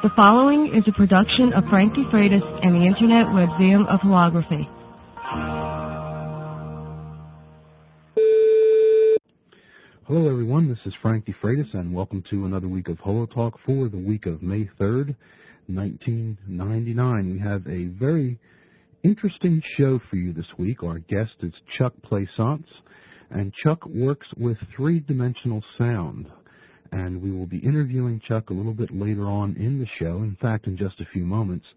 The following is a production of Frank DeFreitas and the Internet Webmuseum of Holography. Hello everyone, this is Frank DeFreitas and welcome to another week of HoloTalk for the week of May 3rd, 1999. We have a very interesting show for you this week. Our guest is Chuck Plaisance, and Chuck works with three-dimensional sound. And we will be interviewing Chuck a little bit later on in the show, in fact, in just a few moments.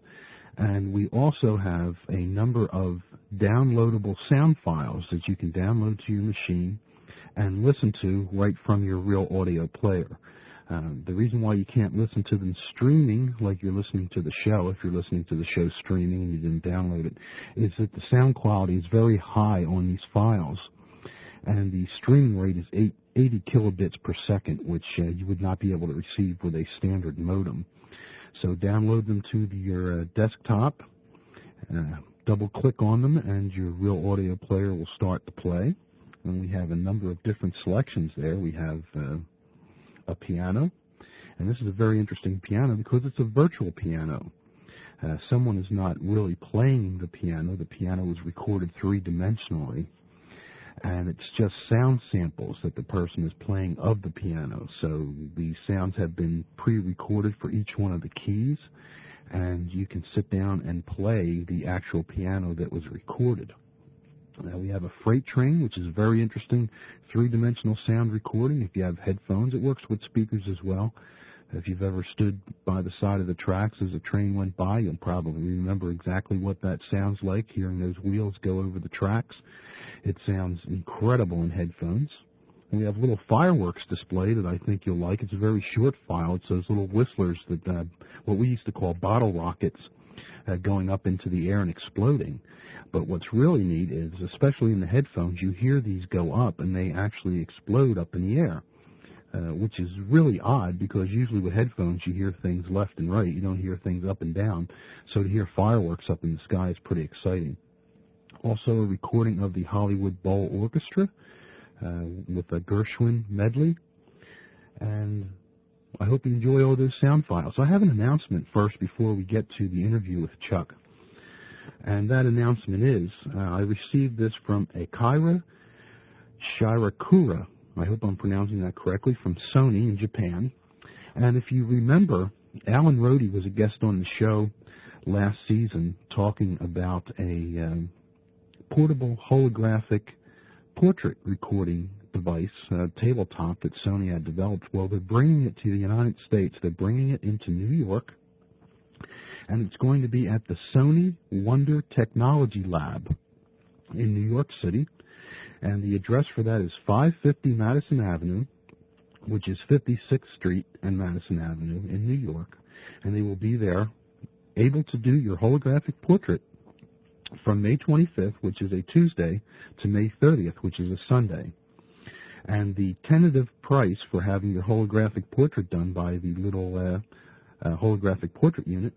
And we also have a number of downloadable sound files that you can download to your machine and listen to right from your real audio player. The reason why you can't listen to them streaming like you're listening to the show, if you're listening to the show streaming and you didn't download it, is that the sound quality is very high on these files. And the streaming rate is 80 kilobits per second, which you would not be able to receive with a standard modem. So download them to your desktop, double-click on them, and your real audio player will start to play. And we have a number of different selections there. We have a piano, and this is a very interesting piano because it's a virtual piano. Someone is not really playing the piano. The piano is recorded three-dimensionally. And it's just sound samples that the person is playing of the piano. So the sounds have been pre-recorded for each one of the keys, and you can sit down and play the actual piano that was recorded. Now we have a freight train, which is a very interesting three-dimensional sound recording. If you have headphones, it works with speakers as well. If you've ever stood by the side of the tracks as a train went by, you'll probably remember exactly what that sounds like, hearing those wheels go over the tracks. It sounds incredible in headphones. And we have a little fireworks display that I think you'll like. It's a very short file. It's those little whistlers that what we used to call bottle rockets going up into the air and exploding. But what's really neat is, especially in the headphones, you hear these go up and they actually explode up in the air. Which is really odd because usually with headphones you hear things left and right. You don't hear things up and down. So to hear fireworks up in the sky is pretty exciting. Also a recording of the Hollywood Bowl Orchestra with a Gershwin medley. And I hope you enjoy all those sound files. I have an announcement first before we get to the interview with Chuck. And that announcement is, I received this from Akira Shirakura. I hope I'm pronouncing that correctly, from Sony in Japan. And if you remember, Alan Rohde was a guest on the show last season talking about a portable holographic portrait recording device, tabletop, that Sony had developed. Well, they're bringing it to the United States. They're bringing it into New York, and it's going to be at the Sony Wonder Technology Lab in New York City. And the address for that is 550 Madison Avenue, which is 56th Street and Madison Avenue in New York. And they will be there able to do your holographic portrait from May 25th, which is a Tuesday, to May 30th, which is a Sunday. And the tentative price for having your holographic portrait done by the little holographic portrait unit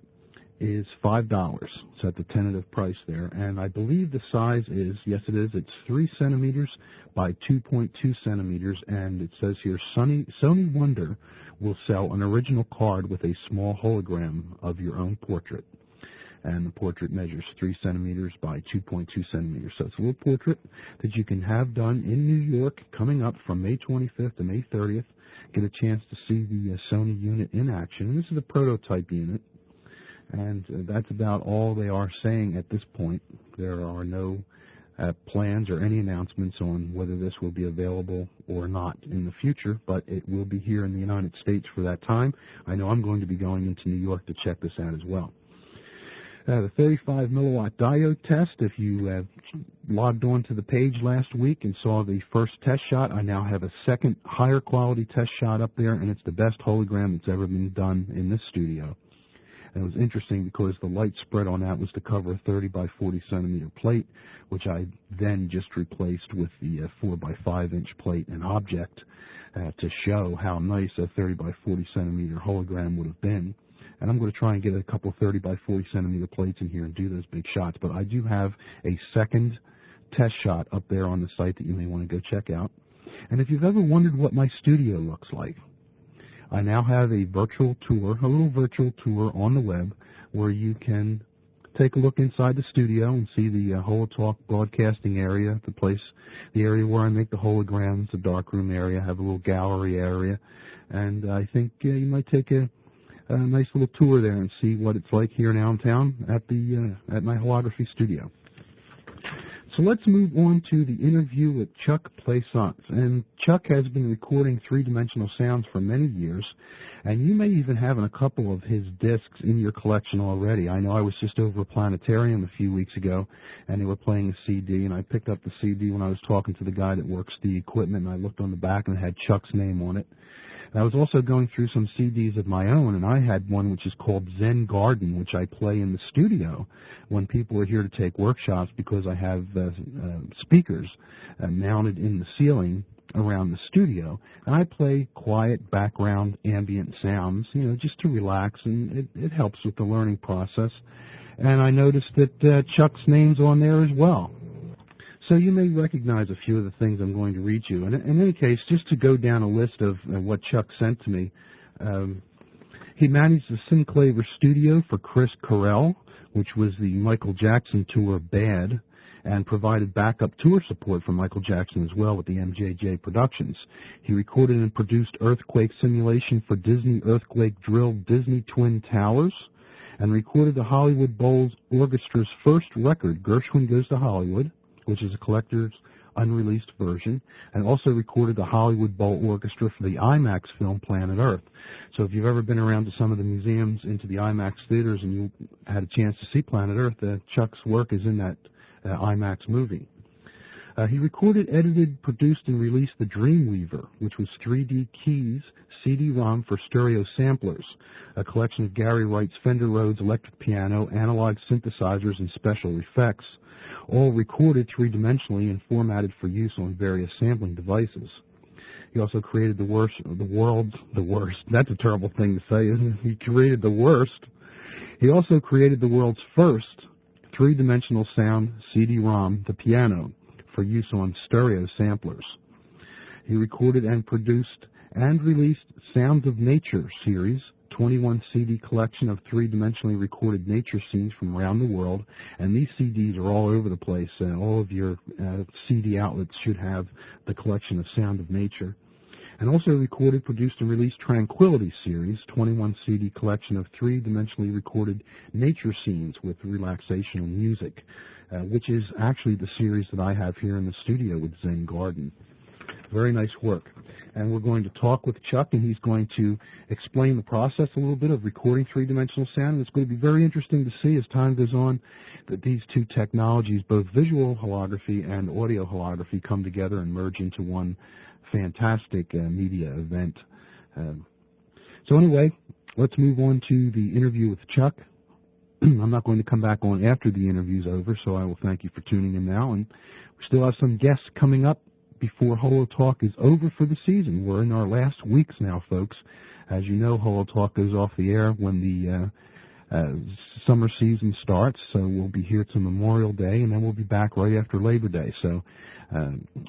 is $5. So at the tentative price there. And I believe the size is, yes it is, it's 3 centimeters by 2.2 centimeters. And it says here, Sony Wonder will sell an original card with a small hologram of your own portrait. And the portrait measures 3 centimeters by 2.2 centimeters. So it's a little portrait that you can have done in New York coming up from May 25th to May 30th. Get a chance to see the Sony unit in action. And this is a prototype unit. And that's about all they are saying at this point. There are no plans or any announcements on whether this will be available or not in the future, but it will be here in the United States for that time. I know I'm going to be going into New York to check this out as well. The 35 milliwatt diode test, if you logged on to the page last week and saw the first test shot, I now have a second higher quality test shot up there, and it's the best hologram that's ever been done in this studio. And it was interesting because the light spread on that was to cover a 30 by 40 centimeter plate, which I then just replaced with the 4 by 5 inch plate and object to show how nice a 30 by 40 centimeter hologram would have been. And I'm going to try and get a couple 30 by 40 centimeter plates in here and do those big shots. But I do have a second test shot up there on the site that you may want to go check out. And if you've ever wondered what my studio looks like, I now have a virtual tour, a little virtual tour on the web where you can take a look inside the studio and see the HoloTalk broadcasting area, the area where I make the holograms, the darkroom area, have a little gallery area, and I think you might take a nice little tour there and see what it's like here now in town at my holography studio. So let's move on to the interview with Chuck Plaisance. And Chuck has been recording three-dimensional sounds for many years, and you may even have a couple of his discs in your collection already. I know I was just over a planetarium a few weeks ago, and they were playing a CD, and I picked up the CD when I was talking to the guy that works the equipment, and I looked on the back and it had Chuck's name on it. And I was also going through some CDs of my own, and I had one which is called Zen Garden, which I play in the studio when people are here to take workshops because I have speakers mounted in the ceiling around the studio. And I play quiet background ambient sounds, just to relax, and it helps with the learning process. And I noticed that Chuck's name's on there as well. So you may recognize a few of the things I'm going to read you. And in any case, just to go down a list of what Chuck sent to me, he managed the Synclaver studio for Chris Correll, which was the Michael Jackson tour Bad, and provided backup tour support for Michael Jackson as well with the MJJ Productions. He recorded and produced earthquake simulation for Disney Earthquake Drill Disney Twin Towers, and recorded the Hollywood Bowl Orchestra's first record, Gershwin Goes to Hollywood, which is a collector's unreleased version, and also recorded the Hollywood Bowl Orchestra for the IMAX film Planet Earth. So if you've ever been around to some of the museums, into the IMAX theaters, and you had a chance to see Planet Earth, Chuck's work is in that IMAX movie. He recorded, edited, produced, and released The Dreamweaver, which was 3D Keys CD-ROM for stereo samplers, a collection of Gary Wright's Fender Rhodes electric piano, analog synthesizers, and special effects, all recorded three-dimensionally and formatted for use on various sampling devices. He also created that's a terrible thing to say, isn't it? He created the worst. He also created the world's first three-dimensional sound CD-ROM, the piano, for use on stereo samplers. He recorded and produced and released Sounds of Nature series, 21 CD collection of three-dimensionally recorded nature scenes from around the world, and these CDs are all over the place. All of your CD outlets should have the collection of Sound of Nature. And also recorded, produced, and released Tranquility series, 21 CD collection of three-dimensionally recorded nature scenes with relaxational music, which is actually the series that I have here in the studio with Zen Garden. Very nice work. And we're going to talk with Chuck, and he's going to explain the process a little bit of recording three-dimensional sound. And it's going to be very interesting to see as time goes on that these two technologies, both visual holography and audio holography, come together and merge into one fantastic media event. So anyway, let's move on to the interview with Chuck. I'm not going to come back on after the interview's over, so I will thank you for tuning in now. And we still have some guests coming up before HoloTalk is over for the season. We're in our last weeks now, folks. As you know, HoloTalk goes off the air when the summer season starts, so we'll be here till Memorial Day, and then we'll be back right after Labor Day. So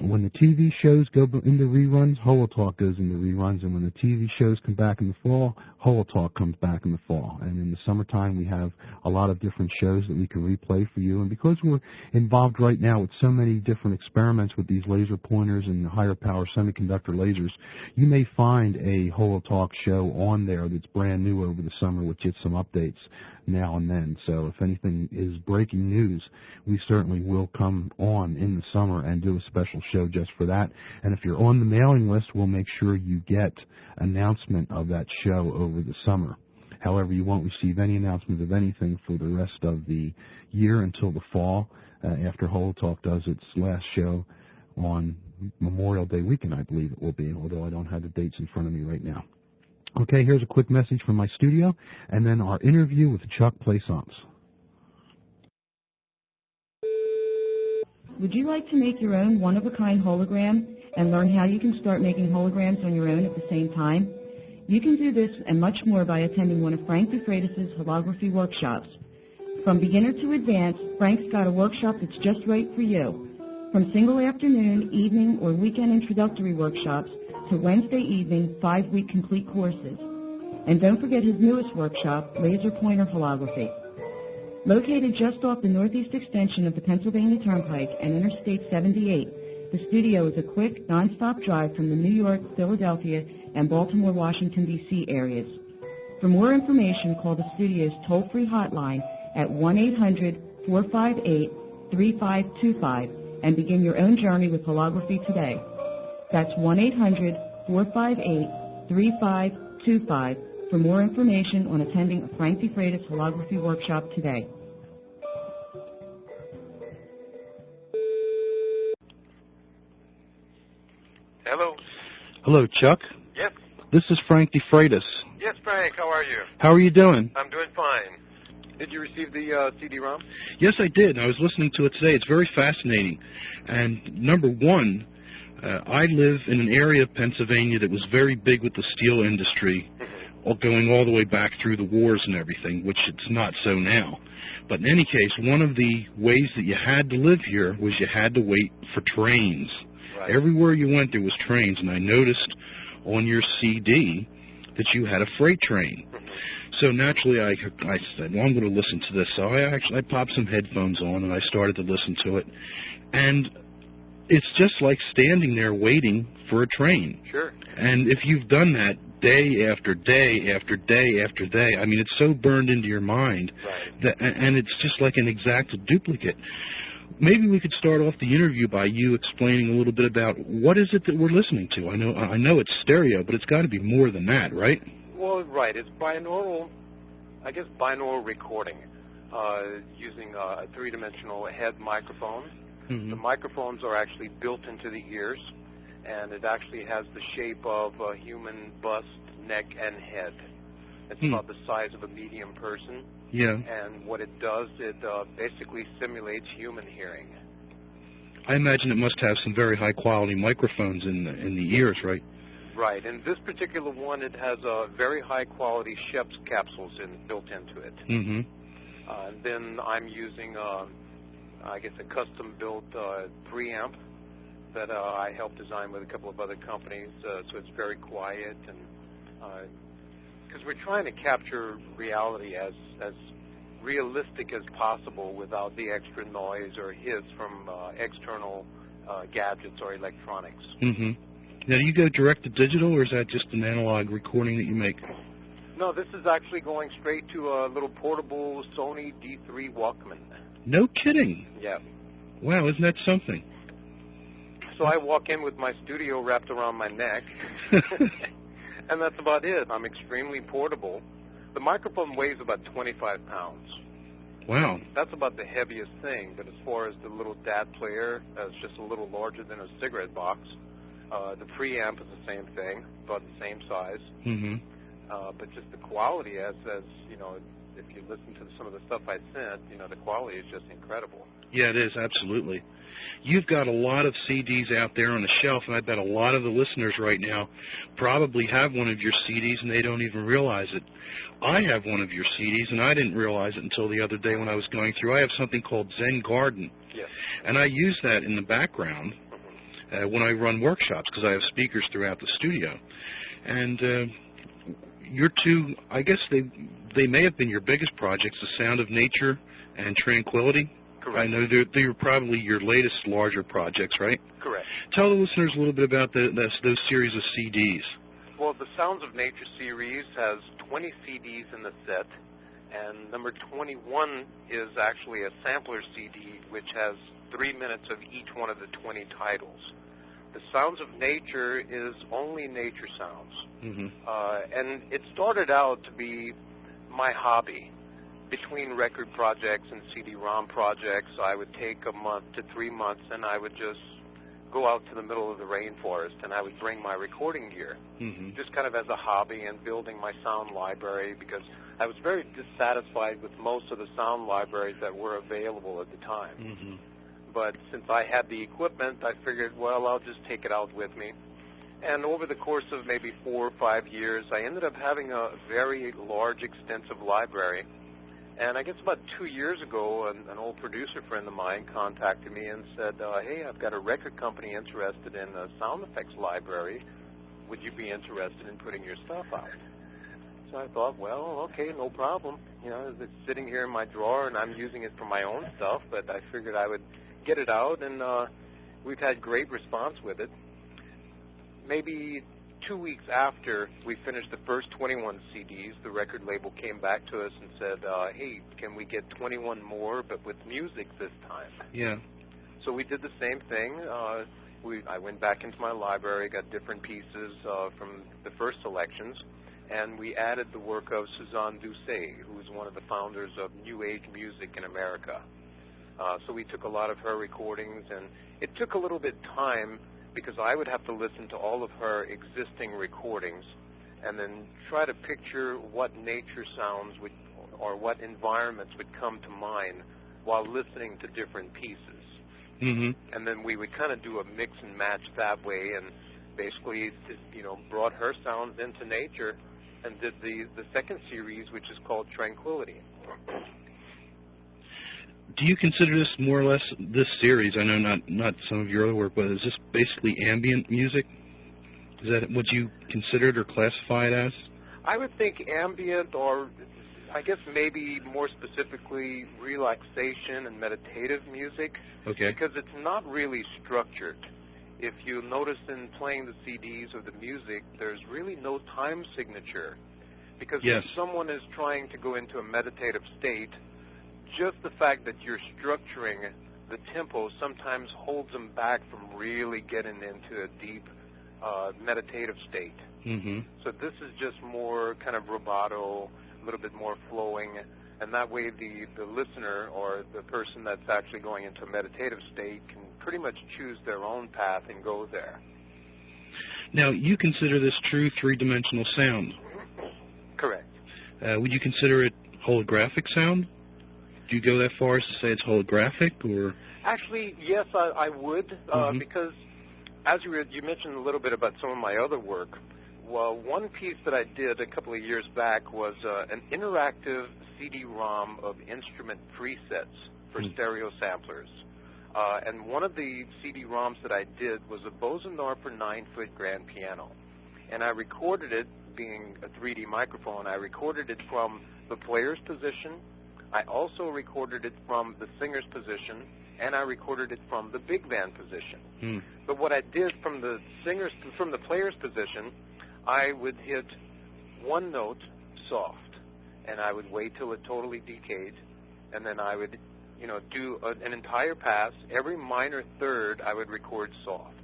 when the TV shows go into reruns, HoloTalk goes into reruns, and when the TV shows come back in the fall, HoloTalk comes back in the fall. And in the summertime, we have a lot of different shows that we can replay for you. And because we're involved right now with so many different experiments with these laser pointers and higher power semiconductor lasers, you may find a HoloTalk show on there that's brand new over the summer, which gets some updates now and then. So if anything is breaking news, we certainly will come on in the summer and do a special show just for that. And if you're on the mailing list, we'll make sure you get announcement of that show over the summer. However, you won't receive any announcement of anything for the rest of the year until the fall, after HoloTalk does its last show on Memorial Day weekend, I believe it will be, although I don't have the dates in front of me right now. Okay, here's a quick message from my studio, and then our interview with Chuck Plaisance. Would you like to make your own one-of-a-kind hologram and learn how you can start making holograms on your own at the same time? You can do this and much more by attending one of Frank DeFreitas' holography workshops. From beginner to advanced, Frank's got a workshop that's just right for you. From single afternoon, evening, or weekend introductory workshops to Wednesday evening 5-week complete courses. And don't forget his newest workshop, Laser Pointer Holography. Located just off the northeast extension of the Pennsylvania Turnpike and Interstate 78, the studio is a quick, non-stop drive from the New York, Philadelphia, and Baltimore, Washington, D.C. areas. For more information, call the studio's toll-free hotline at 1-800-458-3525 and begin your own journey with holography today. That's 1-800-458-3525 for more information on attending a Frank DeFreitas holography workshop today. Hello. Hello, Chuck. Yes. This is Frank DeFreitas. Yes, Frank. How are you? How are you doing? I'm doing fine. Did you receive the CD-ROM? Yes, I did. I was listening to it today. It's very fascinating. And number one, I live in an area of Pennsylvania that was very big with the steel industry, going all the way back through the wars and everything, which it's not so now. But in any case, one of the ways that you had to live here was you had to wait for trains. Right. Everywhere you went, there was trains, and I noticed on your CD that you had a freight train. So naturally, I said, well, I'm going to listen to this. So I popped some headphones on, and I started to listen to it. And it's just like standing there waiting for a train. Sure. And if you've done that day after day after day after day, I mean, it's so burned into your mind, right, and it's just like an exact duplicate. Maybe we could start off the interview by you explaining a little bit about what is it that we're listening to. I know it's stereo, but it's got to be more than that, right? Well, right. It's binaural recording using a three-dimensional head microphone. Mm-hmm. The microphones are actually built into the ears, and it actually has the shape of a human bust, neck, and head. It's about the size of a medium person. Yeah. And what it does, it basically simulates human hearing. I imagine it must have some very high-quality microphones in the ears, right? Right. In this particular one, it has very high-quality Sheps capsules built into it. Mm-hmm. And then I'm using, a custom-built preamp that I helped design with a couple of other companies. So it's very quiet, and because we're trying to capture reality as realistic as possible without the extra noise or hiss from external gadgets or electronics. Mm-hmm. Now, do you go direct to digital, or is that just an analog recording that you make? No, this is actually going straight to a little portable Sony D3 Walkman. No kidding. Yeah. Wow, isn't that something? So I walk in with my studio wrapped around my neck, and that's about it. I'm extremely portable. The microphone weighs about 25 pounds. Wow. That's about the heaviest thing, but as far as the little DAT player, it's just a little larger than a cigarette box. The preamp is the same thing, about the same size. Mm-hmm. But just the quality, as you know, if you listen to some of the stuff I sent, the quality is just incredible. Yeah, it is, absolutely. You've got a lot of CDs out there on the shelf, and I bet a lot of the listeners right now probably have one of your CDs, and they don't even realize it. I have one of your CDs, and I didn't realize it until the other day when I was going through. I have something called Zen Garden, yes, and I use that in the background when I run workshops because I have speakers throughout the studio. And your two, I guess they may have been your biggest projects, The Sound of Nature and Tranquility. Correct. I know they're probably your latest larger projects, right? Correct. Tell the listeners a little bit about those series of CDs. Well, the Sounds of Nature series has 20 CDs in the set, and number 21 is actually a sampler CD, which has 3 minutes of each one of the 20 titles. The Sounds of Nature is only nature sounds. Mm-hmm. And it started out to be my hobby. Between record projects and CD-ROM projects, I would take a month to 3 months, and I would just go out to the middle of the rainforest, and I would bring my recording gear, just kind of as a hobby and building my sound library, because I was very dissatisfied with most of the sound libraries that were available at the time. Mm-hmm. But since I had the equipment, I figured, well, I'll just take it out with me. And over the course of maybe 4 or 5 years, I ended up having a very large, extensive library. And I guess about 2 years ago, an old producer friend of mine contacted me and said, hey, I've got a record company interested in a sound effects library. would you be interested in putting your stuff out? So I thought, well, okay, no problem. You know, it's sitting here in my drawer, and I'm using it for my own stuff, but I figured I would get it out, and we've had great response with it. Maybe 2 weeks after we finished the first 21 CDs, the record label came back to us and said, hey, can we get 21 more, but with music this time? Yeah. So we did the same thing. I went back into my library, got different pieces from the first selections, and we added the work of Suzanne Doucet, who is one of the founders of New Age music in America. So we took a lot of her recordings, and it took a little bit time because I would have to listen to all of her existing recordings and then try to picture what nature sounds would, or what environments would come to mind while listening to different pieces. Mm-hmm. And then we would kind of do a mix and match that way, and basically, you know, brought her sounds into nature and did the second series, which is called Tranquility. Do you consider this more or less, this series, I know not some of your other work, but is this basically ambient music? Is that what you consider it or classify it as? I would think ambient, or I guess maybe more specifically relaxation and meditative music. Okay. Because it's not really structured. If you notice in playing the CDs or the music, there's really no time signature. Because yes. if someone is trying to go into a meditative state, just the fact that you're structuring the tempo sometimes holds them back from really getting into a deep meditative state. Mm-hmm. So this is just more kind of rubato, a little bit more flowing, and that way the listener or the person that's actually going into a meditative state can pretty much choose their own path and go there. Now, you consider this true three-dimensional sound? Correct. Would you consider it holographic sound? Do you go that far as to say it's holographic, or? Actually, yes, I would, because as you mentioned a little bit about some of my other work. Well, one piece that I did a couple of years back was an interactive CD-ROM of instrument presets for stereo samplers. And one of the CD-ROMs that I did was a Bose&Norper 9-foot grand piano. And I recorded it, being a 3D microphone, I recorded it from the player's position. I also recorded it from the singer's position, and I recorded it from the big band position. But what I did from the player's position, I would hit one note soft, and I would wait till it totally decayed, and then I would, do an entire pass. Every minor third I would record soft.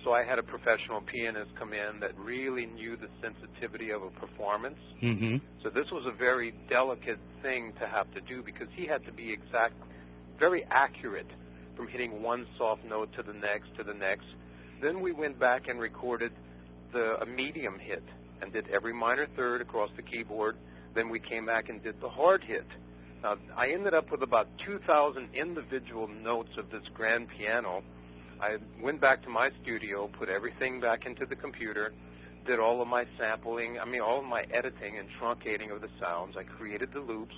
So I had a professional pianist come in that really knew the sensitivity of a performance. Mm-hmm. So this was a very delicate thing to have to do because he had to be very accurate from hitting one soft note to the next to the next. Then we went back and recorded a medium hit and did every minor third across the keyboard. Then we came back and did the hard hit. Now, I ended up with about 2,000 individual notes of this grand piano. I went back to my studio, put everything back into the computer, did all of my sampling, all of my editing and truncating of the sounds. I created the loops,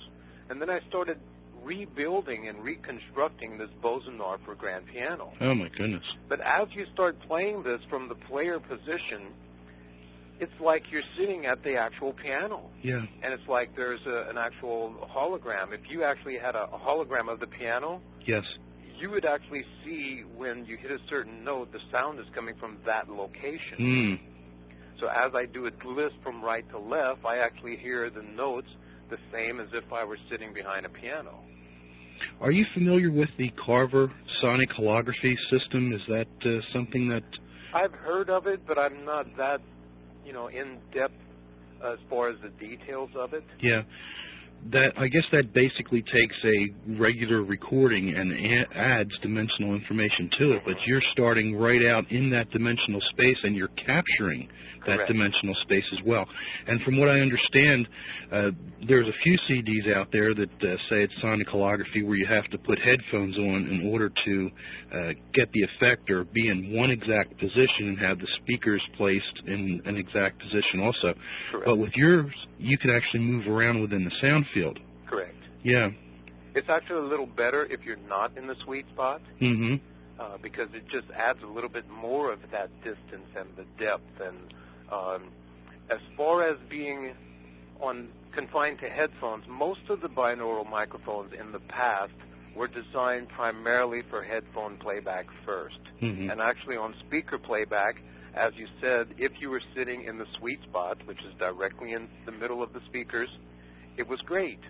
and then I started rebuilding and reconstructing this Bose&Norper grand piano. Oh, my goodness. But as you start playing this from the player position, it's like you're sitting at the actual piano. Yeah. And it's like there's an actual hologram. If you actually had a hologram of the piano, yes, you would actually see when you hit a certain note, the sound is coming from that location. So as I do a list from right to left, I actually hear the notes the same as if I were sitting behind a piano. Are you familiar with the Carver sonic holography system? Is that something that... I've heard of it, but I'm not that, in depth as far as the details of it. Yeah. I guess that basically takes a regular recording and adds dimensional information to it, but you're starting right out in that dimensional space and you're capturing that dimensional space as well. And from what I understand, there's a few CDs out there that say it's sonic holography where you have to put headphones on in order to get the effect or be in one exact position and have the speakers placed in an exact position also. Correct. But with yours, you can actually move around within the sound field. Correct. Yeah. It's actually a little better if you're not in the sweet spot. Mm-hmm. Because it just adds a little bit more of that distance and the depth and As far as being confined to headphones, most of the binaural microphones in the past were designed primarily for headphone playback first. Mm-hmm. And actually on speaker playback, as you said, if you were sitting in the sweet spot, which is directly in the middle of the speakers, it was great.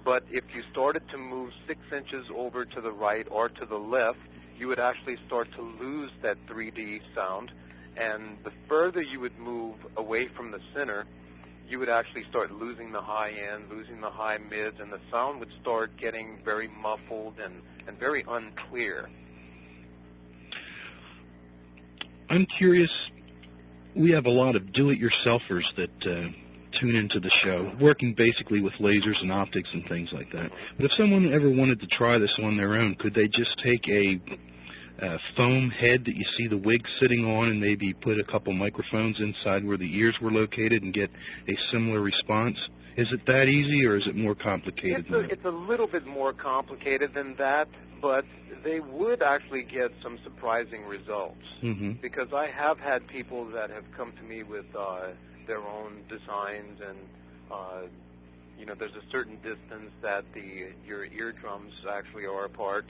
But if you started to move 6 inches over to the right or to the left, you would actually start to lose that 3D sound. And the further you would move away from the center, you would actually start losing the high end, losing the high mids, and the sound would start getting very muffled and very unclear. I'm curious, we have a lot of do-it-yourselfers that tune into the show, working basically with lasers and optics and things like that. But if someone ever wanted to try this on their own, could they just take a foam head that you see the wig sitting on and maybe put a couple microphones inside where the ears were located and get a similar response? Is it that easy, or is it more complicated than that? It's a little bit more complicated than that, but they would actually get some surprising results. Mm-hmm. Because I have had people that have come to me with their own designs, and there's a certain distance that your eardrums actually are apart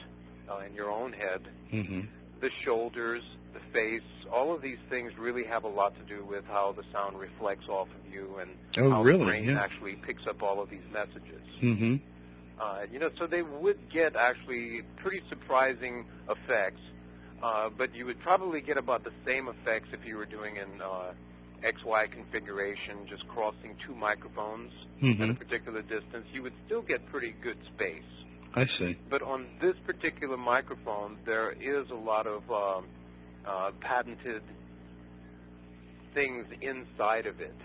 in your own head. Mm-hmm. The shoulders, the face, all of these things really have a lot to do with how the sound reflects off of you and how the brain actually picks up all of these messages. Mm-hmm. So they would get actually pretty surprising effects, but you would probably get about the same effects if you were doing an XY configuration, just crossing 2 microphones at a particular distance. You would still get pretty good space. I see. But on this particular microphone, there is a lot of patented things inside of it,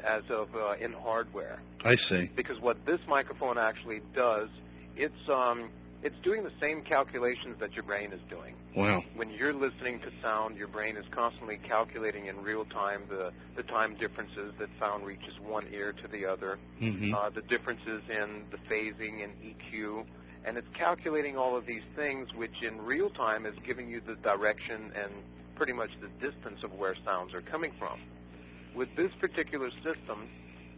as of in hardware. I see. Because what this microphone actually does, it's doing the same calculations that your brain is doing. Wow. When you're listening to sound, your brain is constantly calculating in real time the time differences that sound reaches one ear to the other, the differences in the phasing and EQ, and it's calculating all of these things, which in real time is giving you the direction and pretty much the distance of where sounds are coming from. With this particular system,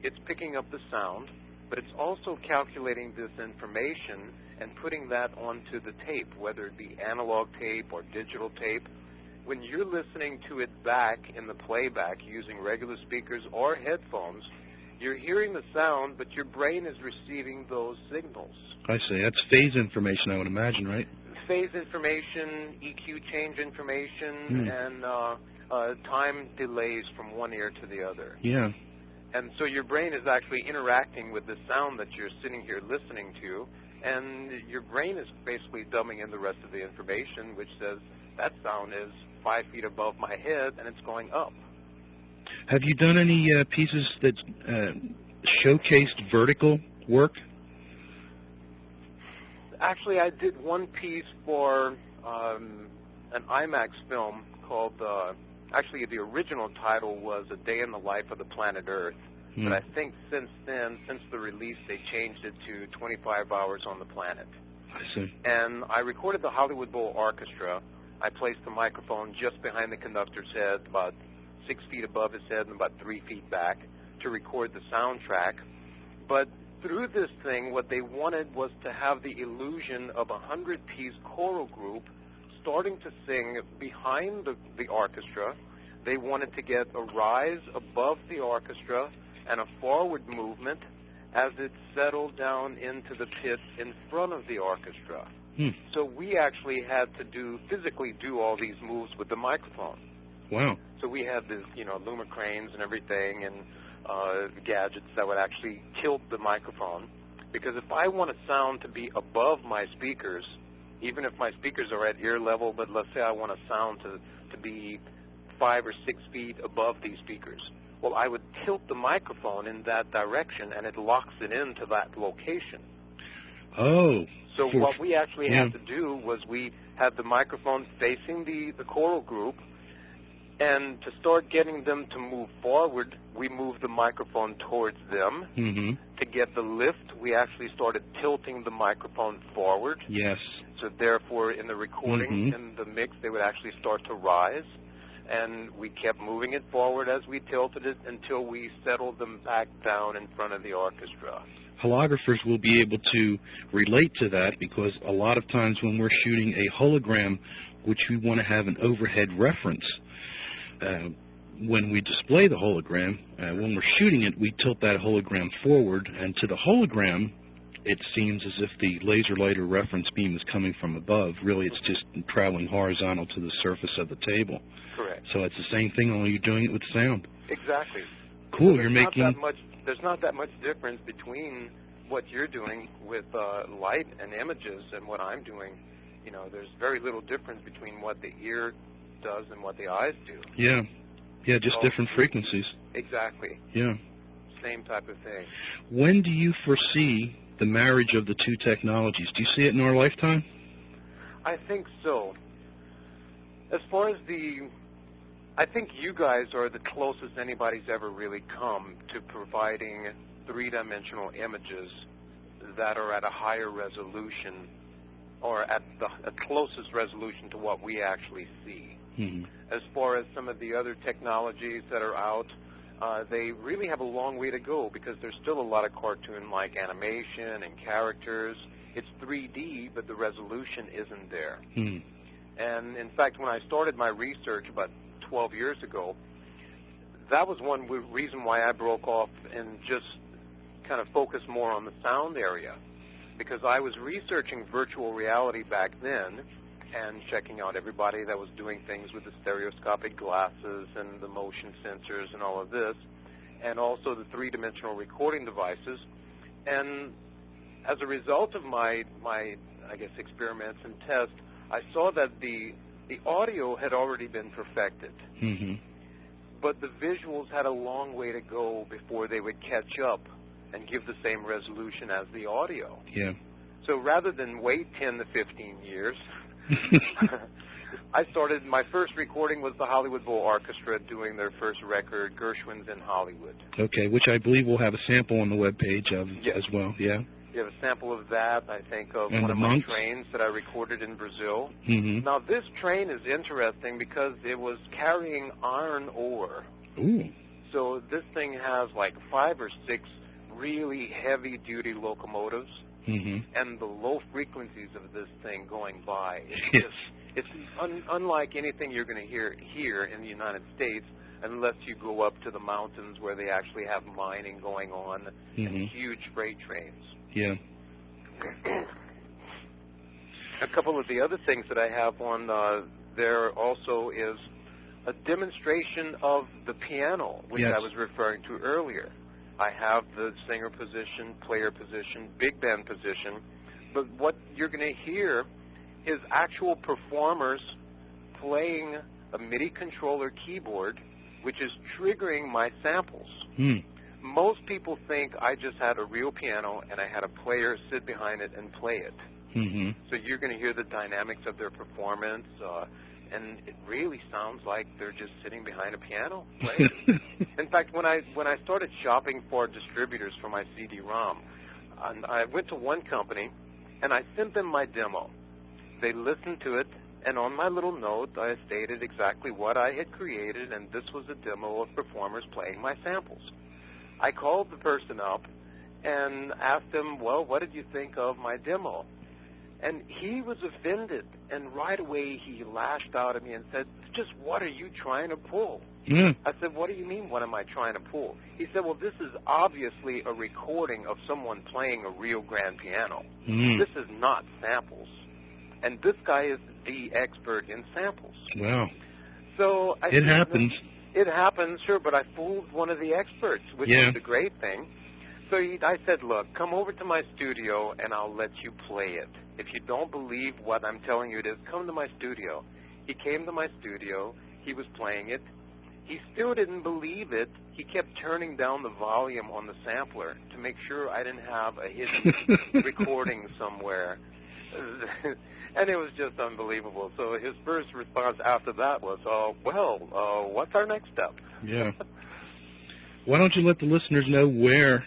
it's picking up the sound, but it's also calculating this information and putting that onto the tape, whether it be analog tape or digital tape. When you're listening to it back in the playback using regular speakers or headphones, you're hearing the sound, but your brain is receiving those signals. I see. That's phase information, I would imagine, right? Phase information, EQ change information, and time delays from one ear to the other. Yeah. And so your brain is actually interacting with the sound that you're sitting here listening to, and your brain is basically dumbing in the rest of the information, which says that sound is 5 feet above my head, and it's going up. Have you done any pieces that showcased vertical work? Actually, I did one piece for an IMAX film called, actually the original title was A Day in the Life of the Planet Earth. But I think since then, since the release, they changed it to 25 Hours on the Planet. I see. And I recorded the Hollywood Bowl Orchestra. I placed the microphone just behind the conductor's head, about 6 feet above his head and about 3 feet back, to record the soundtrack. But through this thing, what they wanted was to have the illusion of a 100-piece choral group starting to sing behind the orchestra. They wanted to get a rise above the orchestra and a forward movement as it settled down into the pit in front of the orchestra. So we actually had to physically do all these moves with the microphone. Wow. So we had the, Luma cranes and everything, and gadgets that would actually tilt the microphone. Because if I want a sound to be above my speakers, even if my speakers are at ear level, but let's say I want a sound to be 5 or 6 feet above these speakers, well, I would tilt the microphone in that direction, and it locks it into that location. Oh. So what we actually had to do was we had the microphone facing the choral group, and to start getting them to move forward, we moved the microphone towards them. To get the lift, we actually started tilting the microphone forward. Yes. So therefore, in the recording, in the mix, they would actually start to rise. And we kept moving it forward as we tilted it until we settled them back down in front of the orchestra. Holographers will be able to relate to that because a lot of times when we're shooting a hologram, which we want to have an overhead reference, when we display the hologram, when we're shooting it, we tilt that hologram forward, and to the hologram, it seems as if the laser light or reference beam is coming from above. Really, it's just traveling horizontal to the surface of the table. Correct. So it's the same thing, only you're doing it with sound. Exactly. Cool. There's not that much difference between what you're doing with light and images and what I'm doing. You know, there's very little difference between what the ear does and what the eyes do. Yeah. Yeah, just different frequencies. Exactly. Yeah. Same type of thing. When do you foresee the marriage of the two technologies? Do you see it in our lifetime? I think so. As far as I think you guys are the closest anybody's ever really come to providing three-dimensional images that are at a higher resolution or at the closest resolution to what we actually see. Mm-hmm. As far as some of the other technologies that are out, they really have a long way to go because there's still a lot of cartoon-like animation and characters. It's 3D, but the resolution isn't there. Mm-hmm. And, in fact, when I started my research about 12 years ago, that was one reason why I broke off and just kind of focused more on the sound area, because I was researching virtual reality back then and checking out everybody that was doing things with the stereoscopic glasses and the motion sensors and all of this, and also the three-dimensional recording devices. And as a result of my I guess, experiments and tests, I saw that the audio had already been perfected. Mm-hmm. But the visuals had a long way to go before they would catch up and give the same resolution as the audio. Yeah. So rather than wait 10 to 15 years, I started, my first recording was the Hollywood Bowl Orchestra doing their first record, Gershwin's in Hollywood. Okay, which I believe we'll have a sample on the webpage of as well, yeah. You have a sample of that, I think, of and one of monks. my trains that I recorded in Brazil. Mm-hmm. Now, this train is interesting because it was carrying iron ore. Ooh. So this thing has like 5 or 6 really heavy-duty locomotives, mm-hmm. and the low frequencies of this thing going by. Yes. It's unlike anything you're going to hear here in the United States, unless you go up to the mountains where they actually have mining going on, mm-hmm. and huge freight trains. Yeah. A couple of the other things that I have on there also is a demonstration of the piano, which yes. I was referring to earlier. I have the singer position, player position, big band position, but what you're going to hear is actual performers playing a MIDI controller keyboard, which is triggering my samples. Mm. Most people think I just had a real piano and I had a player sit behind it and play it. Mm-hmm. So you're going to hear the dynamics of their performance, and it really sounds like they're just sitting behind a piano playing. In fact, when I started shopping for distributors for my CD-ROM, I went to one company and I sent them my demo. They listened to it, and on my little note, I stated exactly what I had created, and this was a demo of performers playing my samples. I called the person up and asked him, well, what did you think of my demo? And he was offended, and right away he lashed out at me and said, just what are you trying to pull? Mm. I said, what do you mean, what am I trying to pull? He said, well, this is obviously a recording of someone playing a real grand piano. Mm. This is not samples. And this guy is the expert in samples. Wow. So it happens. It happens, sure, but I fooled one of the experts, which yeah. is the great thing. So I said, look, come over to my studio and I'll let you play it. If you don't believe what I'm telling you it is, come to my studio. He came to my studio. He was playing it. He still didn't believe it. He kept turning down the volume on the sampler to make sure I didn't have a hidden recording somewhere. And it was just unbelievable. So his first response after that was, what's our next step? Yeah. Why don't you let the listeners know where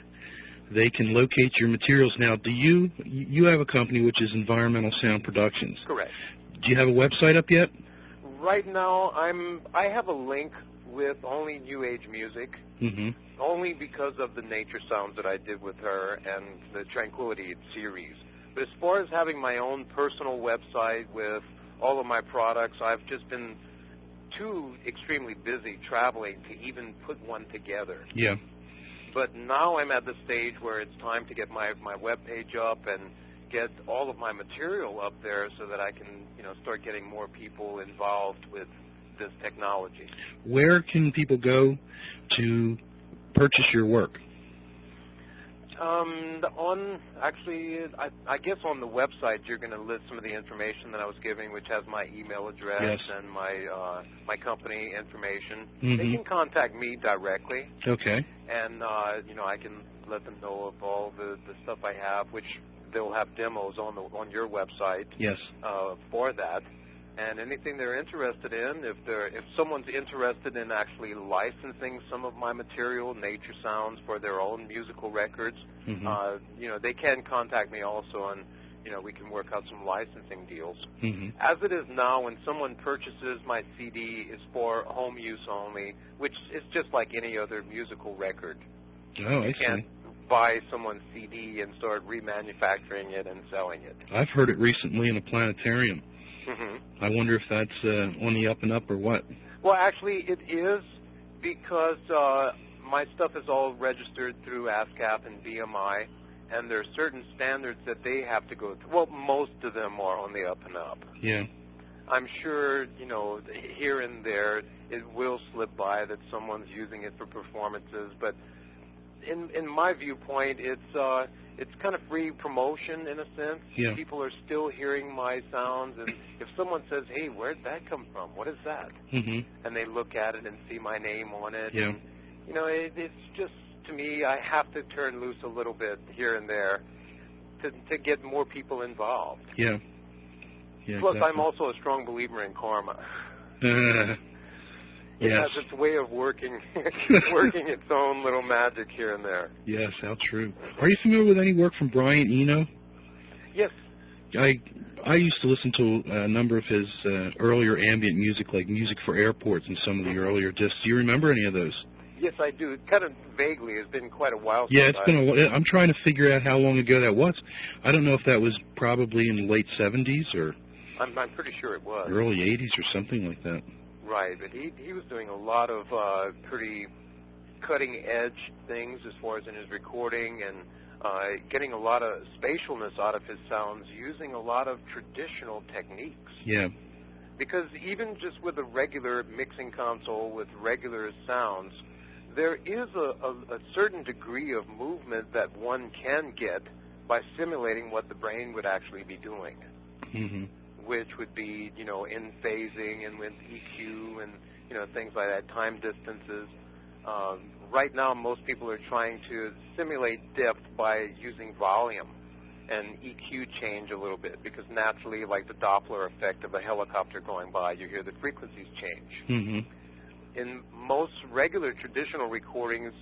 they can locate your materials now? Do you have a company which is Environmental Sound Productions? Correct. Do you have a website up yet? Right now, I have a link with only New Age music, only because of the nature sounds that I did with her and the Tranquility series. But as far as having my own personal website with all of my products, I've just been too extremely busy traveling to even put one together. Yeah. But now I'm at the stage where it's time to get my webpage up and get all of my material up there so that I can, start getting more people involved with this technology. Where can people go to purchase your work? I guess on the website you're going to list some of the information that I was giving, which has my email address and my company information. They can contact me directly. Okay. And I can let them know of all the stuff I have, which they'll have demos on your website. Yes. For that. And anything they're interested in, if someone's interested in actually licensing some of my material, nature sounds, for their own musical records, they can contact me also, and we can work out some licensing deals. As it is now, when someone purchases my CD, it's for home use only, which is just like any other musical record. Oh, I you see. Can't buy someone's CD and start remanufacturing it and selling it. I've heard it recently in a planetarium. I wonder if that's on the up and up or what. Well, actually, it is, because my stuff is all registered through ASCAP and BMI, and there are certain standards that they have to go through. Well, most of them are on the up and up. Yeah. I'm sure, here and there it will slip by that someone's using it for performances, but in my viewpoint, it's kind of free promotion in a sense. Yeah. People are still hearing my sounds, and if someone says, "Hey, where'd that come from? What is that?" And they look at it and see my name on it. Yeah. And, it's just, to me, I have to turn loose a little bit here and there to get more people involved. Yeah. Yeah. Plus, exactly. I'm also a strong believer in karma. It Yes. has its way of working its own little magic here and there. Yes, how true. Are you familiar with any work from Brian Eno? Yes. I used to listen to a number of his earlier ambient music, like Music for Airports and some of the earlier discs. Do you remember any of those? Yes, I do. Kind of vaguely. It's been quite a while. Yeah, it's been a while. I'm trying to figure out how long ago that was. I don't know if that was probably in the late 70s or I'm pretty sure it was. early 80s or something like that. Right, but he was doing a lot of pretty cutting-edge things as far as in his recording, and getting a lot of spatialness out of his sounds, using a lot of traditional techniques. Yeah. Because even just with a regular mixing console with regular sounds, there is a certain degree of movement that one can get by simulating what the brain would actually be doing. Which would be, in phasing and with EQ and, things like that, time distances. Right now, most people are trying to simulate depth by using volume and EQ change a little bit, because naturally, like the Doppler effect of a helicopter going by, you hear the frequencies change. In most regular traditional recordings,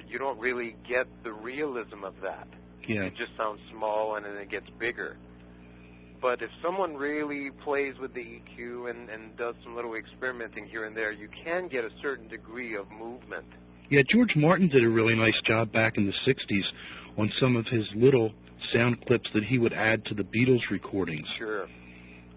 you don't really get the realism of that. Yeah. It just sounds small and then it gets bigger. But if someone really plays with the EQ and does some little experimenting here and there, you can get a certain degree of movement. Yeah, George Martin did a really nice job back in the 60s on some of his little sound clips that he would add to the Beatles recordings. Sure.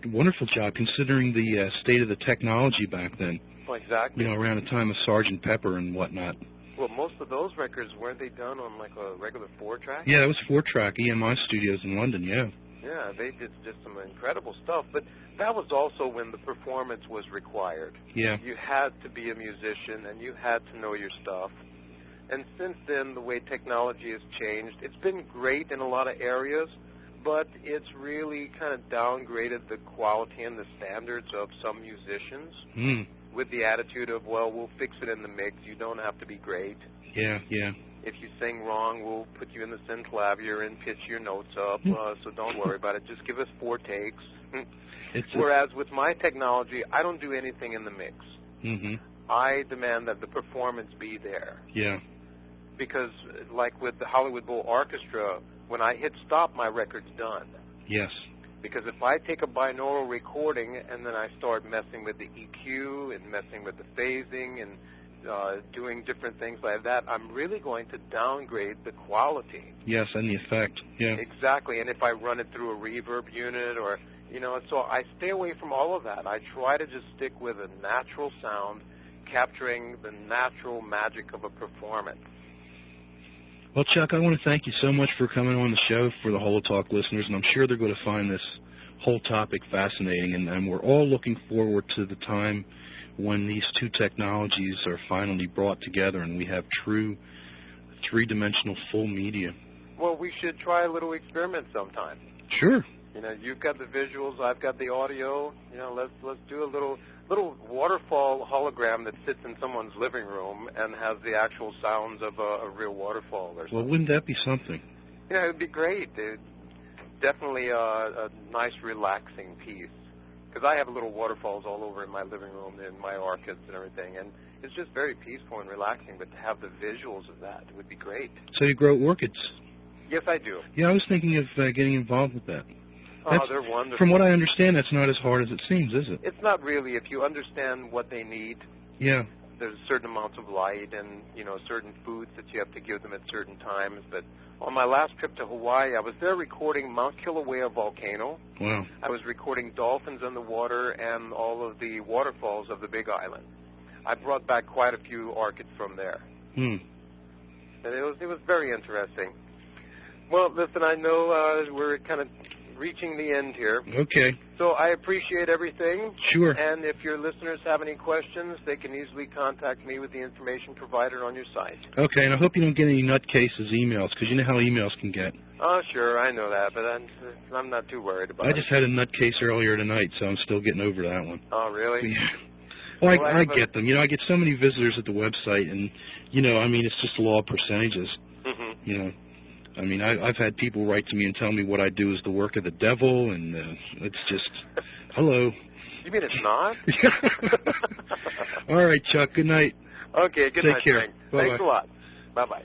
Wonderful job, considering the state of the technology back then. Well, exactly. Around the time of Sgt. Pepper and whatnot. Well, most of those records, weren't they done on like a regular 4-track? Yeah, it was 4-track, EMI Studios in London, yeah. Yeah, they did just some incredible stuff, but that was also when the performance was required. Yeah. You had to be a musician, and you had to know your stuff. And since then, the way technology has changed, it's been great in a lot of areas, but it's really kind of downgraded the quality and the standards of some musicians with the attitude of, well, we'll fix it in the mix. You don't have to be great. Yeah, yeah. If you sing wrong, we'll put you in the synclavier and pitch your notes up, so don't worry about it. Just give us 4 takes. Whereas with my technology, I don't do anything in the mix. I demand that the performance be there. Yeah. Because, like with the Hollywood Bowl Orchestra, when I hit stop, my record's done. Yes. Because if I take a binaural recording and then I start messing with the EQ and messing with the phasing and doing different things like that, I'm really going to downgrade the quality. Yes, and the effect. Yeah. Exactly. And if I run it through a reverb unit or, so I stay away from all of that. I try to just stick with a natural sound, capturing the natural magic of a performance. Well, Chuck, I want to thank you so much for coming on the show for the HoloTalk listeners, and I'm sure they're going to find this whole topic fascinating, and we're all looking forward to the time when these two technologies are finally brought together and we have true three-dimensional full media. Well, we should try a little experiment sometime. Sure. You've got the visuals, I've got the audio. Let's do a little waterfall hologram that sits in someone's living room and has the actual sounds of a real waterfall or something. Well, wouldn't that be something? Yeah, it would be great. Definitely a nice, relaxing piece. Because I have little waterfalls all over in my living room and my orchids and everything, and it's just very peaceful and relaxing. But to have the visuals of that would be great. So you grow orchids? Yes, I do. Yeah, I was thinking of getting involved with that. They're wonderful. From what I understand, that's not as hard as it seems, is it? It's not really. If you understand what they need. Yeah. There's certain amounts of light and, certain foods that you have to give them at certain times. But on my last trip to Hawaii, I was there recording Mount Kilauea volcano. Wow. I was recording dolphins in the water and all of the waterfalls of the Big Island. I brought back quite a few orchids from there. And it was very interesting. Well, listen, I know we're kind of reaching the end here. Okay. So I appreciate everything. Sure. And if your listeners have any questions, they can easily contact me with the information provided on your site. Okay, and I hope you don't get any nutcases emails, because you know how emails can get. Oh, sure, I know that, but I'm not too worried about it. I just had a nutcase earlier tonight, so I'm still getting over that one. Oh, really? Yeah. Well, I get them. I get so many visitors at the website, and, it's just the law of percentages. Mm-hmm. I've had people write to me and tell me what I do is the work of the devil, and it's just, hello. You mean it's not? All right, Chuck, good night. Okay, good night. Take care. Thanks a lot. Bye-bye.